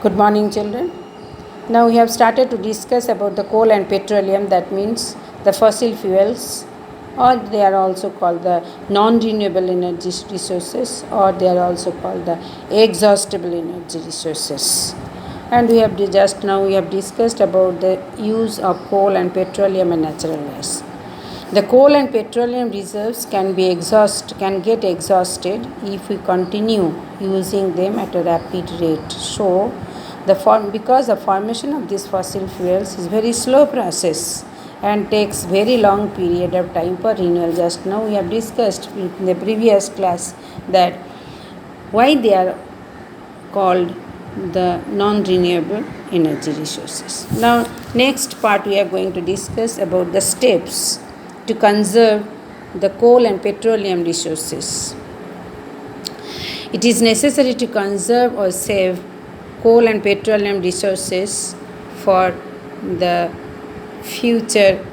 Good morning, children. Now we have started to discuss about the coal and petroleum, that means the fossil fuels, or they are also called the non-renewable energy resources, or they are also called the exhaustible energy resources. And we have discussed about the use of coal and petroleum and natural gas. The coal and petroleum reserves can get exhausted if we continue using them at a rapid rate. So, because the formation of these fossil fuels is very slow process and takes very long period of time for renewal. Just now we have discussed in the previous class that why they are called the non-renewable energy resources. Now, next part we are going to discuss about the steps to conserve the coal and petroleum resources. It is necessary to conserve or save coal and petroleum resources for the future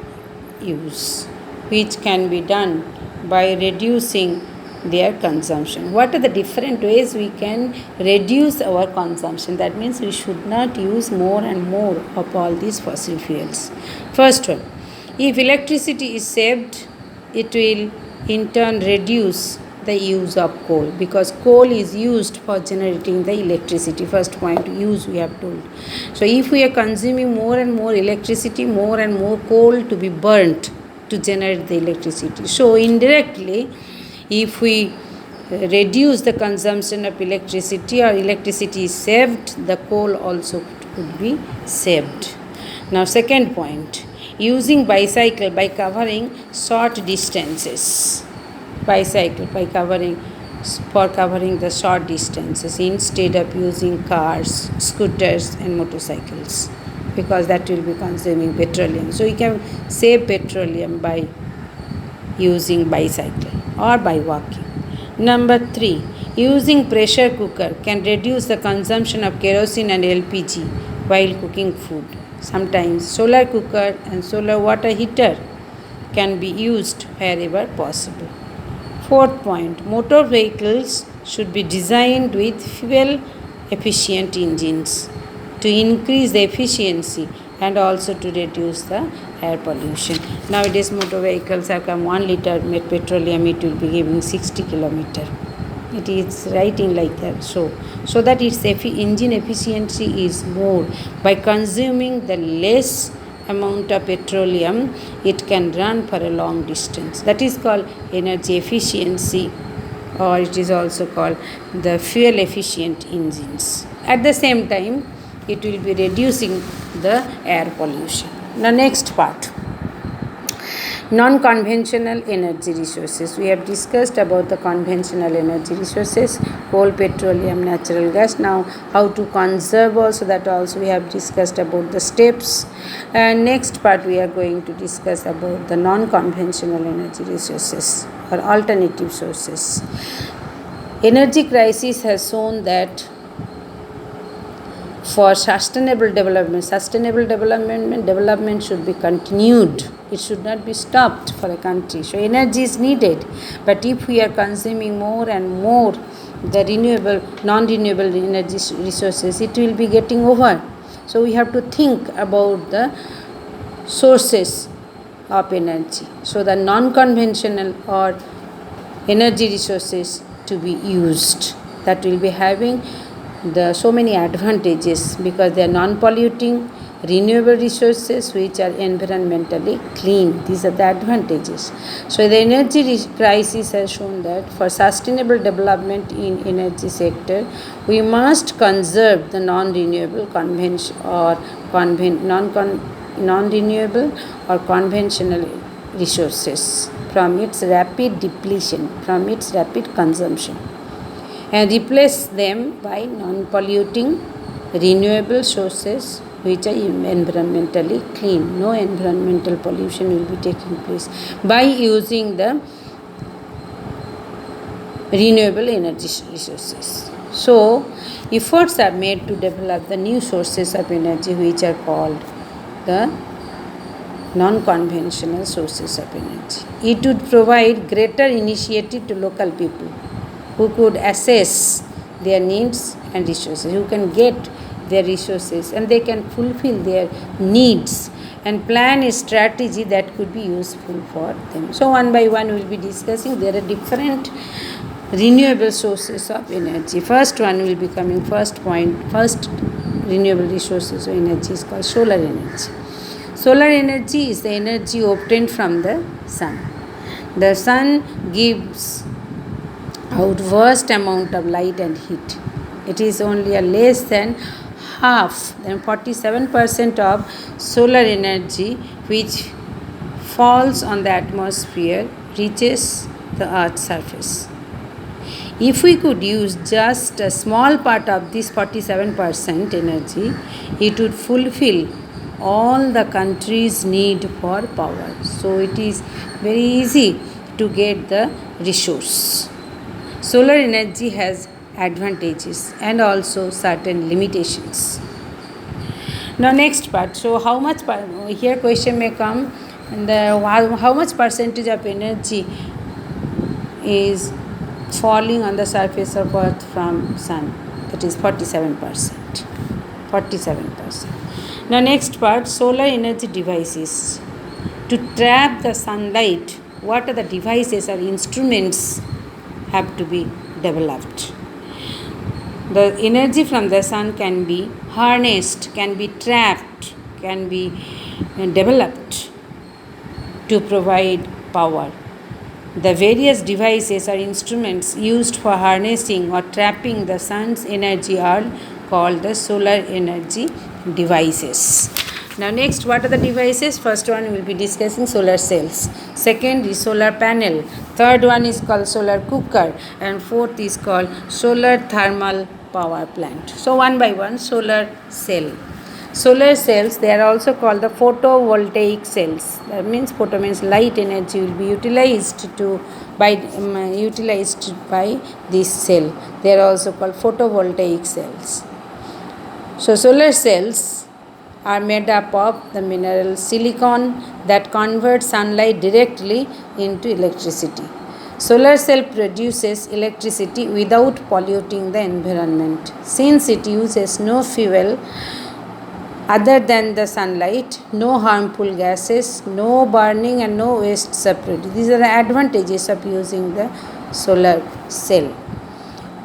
use, which can be done by reducing their consumption. What are the different ways we can reduce our consumption? That means we should not use more and more of all these fossil fuels. First one, if electricity is saved, it will in turn reduce the use of coal, because coal is used for generating the electricity. First point, use we have told. So if we are consuming more and more electricity, more and more coal to be burnt to generate the electricity. So indirectly, if we reduce the consumption of electricity or electricity is saved, the coal also could be saved. Now second point, using bicycle by covering short distances. Bicycle by covering the short distances instead of using cars, scooters and motorcycles, because that will be consuming petroleum. So you can save petroleum by using bicycle or by walking. Number 3, using pressure cooker can reduce the consumption of kerosene and LPG while cooking food. Sometimes solar cooker and solar water heater can be used wherever possible. Fourth point, motor vehicles should be designed with fuel efficient engines to increase the efficiency and also to reduce the air pollution. Nowadays motor vehicles have come 1 liter petroleum, it will be giving 60 kilometer. It is writing like that. So that its engine efficiency is more. By consuming the less amount of petroleum, it can run for a long distance. That is called energy efficiency, or it is also called the fuel efficient engines. At the same time, it will be reducing the air pollution. The next part, non-conventional energy resources. We have discussed about the conventional energy resources, coal, petroleum, natural gas. Now how to conserve also, that also we have discussed about the steps. And next part we are going to discuss about the non-conventional energy resources or alternative sources. Energy crisis has shown that for sustainable development should be continued. It should not be stopped for a country. So energy is needed, but if we are consuming more and more the non-renewable energy resources, it will be getting over. So we have to think about the sources of energy. So the non-conventional or energy resources to be used, that will be having so many advantages, because they are non-polluting, renewable resources which are environmentally clean. These are the advantages. So the energy crisis has shown that for sustainable development in energy sector, we must conserve the non-renewable non-renewable or conventional resources from its rapid depletion, from its rapid consumption, and replace them by non-polluting renewable sources which are environmentally clean. No environmental pollution will be taking place by using the renewable energy resources. So efforts are made to develop the new sources of energy which are called the non-conventional sources of energy. It would provide greater initiative to local people who could assess their needs and resources, who can get their resources and they can fulfill their needs and plan a strategy that could be useful for them. So one by one we will be discussing. There are different renewable sources of energy. First one will be coming, first renewable resources of energy is called solar energy. Solar energy is the energy obtained from the sun. The sun gives out vast amount of light and heat. It is only a less than half, than 47% of solar energy which falls on the atmosphere reaches the earth's surface. If we could use just a small part of this 47% energy, it would fulfill all the country's need for power. So it is very easy to get the resource. Solar energy has advantages and also certain limitations. Now next part. So how much here question may come, and how much percentage of energy is falling on the surface of earth from sun? That is 47%. 47%. Now next part, solar energy devices. To trap the sunlight, what are the devices or instruments have to be developed? The energy from the sun can be harnessed, can be trapped, can be developed to provide power. The various devices or instruments used for harnessing or trapping the sun's energy are called the solar energy devices. Now next, what are the devices? First one we will be discussing solar cells. Second is solar panel. Third one is called solar cooker. And fourth is called solar thermal power plant. So one by one, solar cell. Solar cells, they are also called the photovoltaic cells. That means photo means light energy will be utilized by this cell. They are also called photovoltaic cells. So solar cells are made up of the mineral silicon that converts sunlight directly into electricity. Solar cell produces electricity without polluting the environment. Since it uses no fuel other than the sunlight, no harmful gases, no burning and no waste separated. These are the advantages of using the solar cell.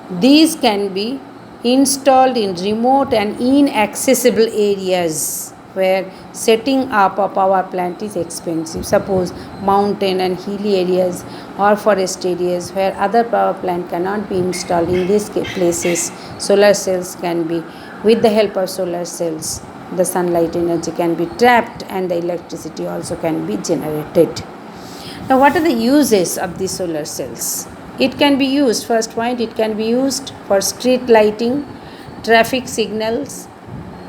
These can be installed in remote and inaccessible areas where setting up a power plant is expensive. Suppose mountain and hilly areas or forest areas where other power plant cannot be installed. In these places, solar cells can be, with the help of solar cells, the sunlight energy can be trapped and the electricity also can be generated. Now what are the uses of these solar cells? It can be used, first point, it can be used for street lighting, traffic signals,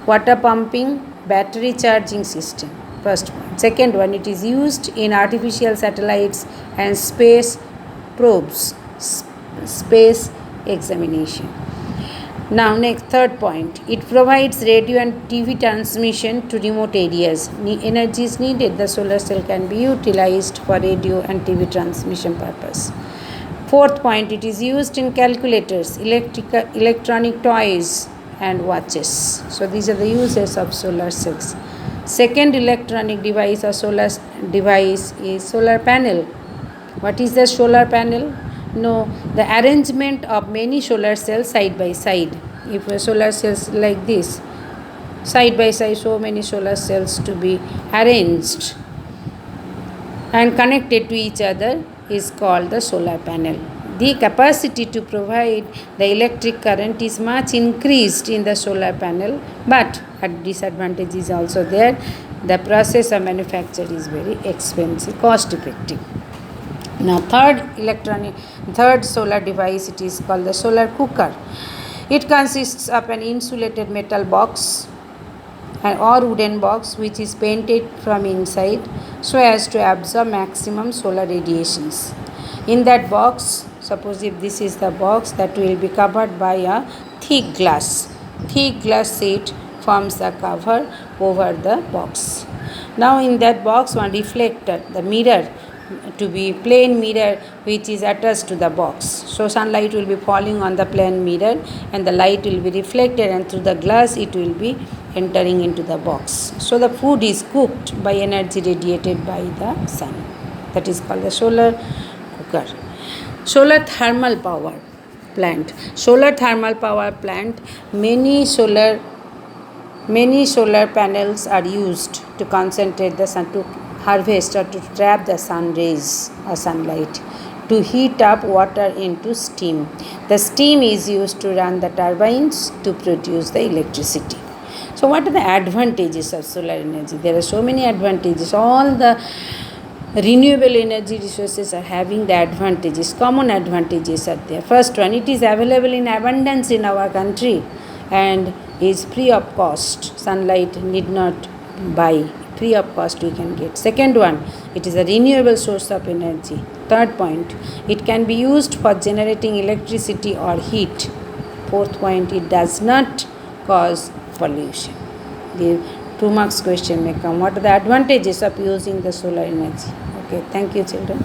water pumping, battery charging system. First one. Second one, it is used in artificial satellites and space probes, space examination. Now next, third point, it provides radio and TV transmission to remote areas. Energy is needed, the solar cell can be utilized for radio and TV transmission purpose. Fourth point, it is used in calculators, electronic toys and watches. So these are the uses of solar cells. Second electronic device or solar device is solar panel. What is the solar panel? No, the arrangement of many solar cells side by side. If a solar cells like this, side by side, so many solar cells to be arranged and connected to each other is called the solar panel. The capacity to provide the electric current is much increased in the solar panel, but a disadvantage is also there. The process of manufacture is very expensive, cost effective. Now third solar device, it is called the solar cooker. It consists of an insulated metal box or wooden box which is painted from inside so as to absorb maximum solar radiations. In that box, suppose if this is the box, that will be covered by a thick glass. Thick glass sheet forms the cover over the box. Now in that box, one reflector, the mirror, to be plane mirror which is attached to the box. So sunlight will be falling on the plane mirror and the light will be reflected, and through the glass it will be entering into the box. So the food is cooked by energy radiated by the sun. That is called the solar cooker. Solar thermal power plant. Solar thermal power plant, many solar panels are used to concentrate the sun, to harvest or to trap the sun rays or sunlight, to heat up water into steam. The steam is used to run the turbines to produce the electricity. So what are the advantages of solar energy? There are so many advantages. All the renewable energy resources are having the advantages, common advantages are there. First one, it is available in abundance in our country and is free of cost. Sunlight need not buy, free of cost we can get. Second one, it is a renewable source of energy. Third point, it can be used for generating electricity or heat. Fourth point, it does not cause pollution. The 2 marks question may come. What are the advantages of using the solar energy? Okay, thank you children.